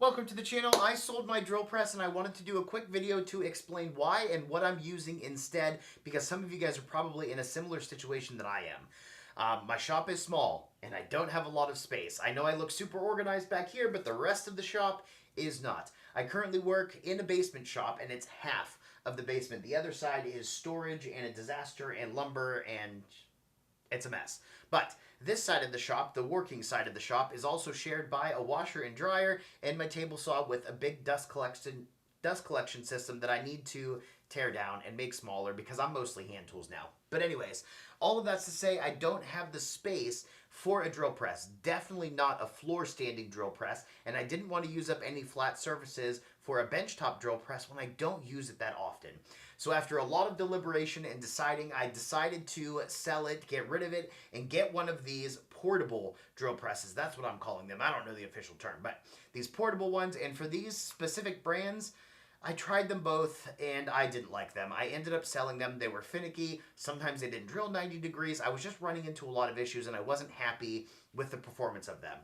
Welcome to the channel. I sold my drill press and I wanted to do a quick video to explain why and what I'm using instead, because some of you guys are probably in a similar situation that I am. My shop is small and I don't have a lot of space. I know I look super organized back here, but the rest of the shop is not. I currently work in a basement shop and it's half of the basement. The other side is storage and a disaster and lumber, and it's a mess. But this side of the shop, the working side of the shop, is also shared by a washer and dryer and my table saw with a big dust collection system that I need to tear down and make smaller because I'm mostly hand tools now. But anyways, all of that's to say I don't have the space for a drill press. Definitely not a floor standing drill press, and I didn't want to use up any flat surfaces for a benchtop drill press when I don't use it that often. So after a lot of deliberation and deciding, I decided to sell it, get rid of it, and get one of these portable drill presses. That's what I'm calling them. I don't know the official term, but these portable ones. And for these specific brands, I tried them both and I didn't like them. I ended up selling them. They were finicky. Sometimes they didn't drill 90 degrees. I was just running into a lot of issues and I wasn't happy with the performance of them.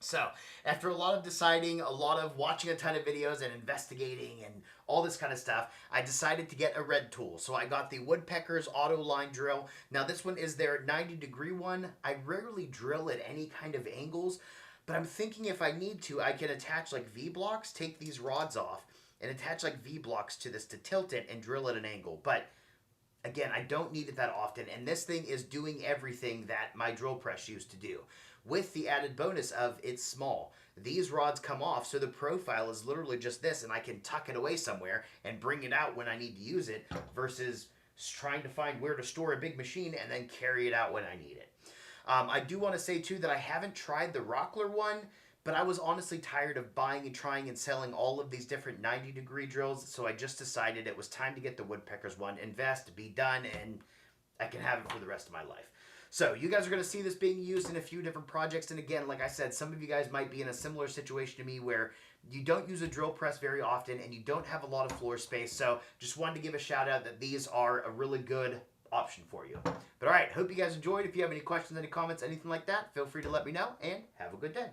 So, after a lot of deciding, a lot of watching a ton of videos and investigating and all this kind of stuff, I decided to get a red tool. So I got the Woodpeckers Auto Line Drill. Now this one is their 90-degree one. I rarely drill at any kind of angles, but I'm thinking if I need to, I can attach like V-blocks, take these rods off, and attach like V-blocks to this to tilt it and drill at an angle. But again, I don't need it that often, and this thing is doing everything that my drill press used to do, with the added bonus of it's small. These rods come off, so the profile is literally just this, and I can tuck it away somewhere and bring it out when I need to use it, versus trying to find where to store a big machine and then carry it out when I need it. I do want to say, too, that I haven't tried the Rockler one, but I was honestly tired of buying and trying and selling all of these different 90-degree drills, so I just decided it was time to get the Woodpeckers one, invest, be done, and I can have it for the rest of my life. So you guys are going to see this being used in a few different projects, and again, like I said, some of you guys might be in a similar situation to me where you don't use a drill press very often and you don't have a lot of floor space, so just wanted to give a shout out that these are a really good option for you. But alright, hope you guys enjoyed. If you have any questions, any comments, anything like that, feel free to let me know, and have a good day.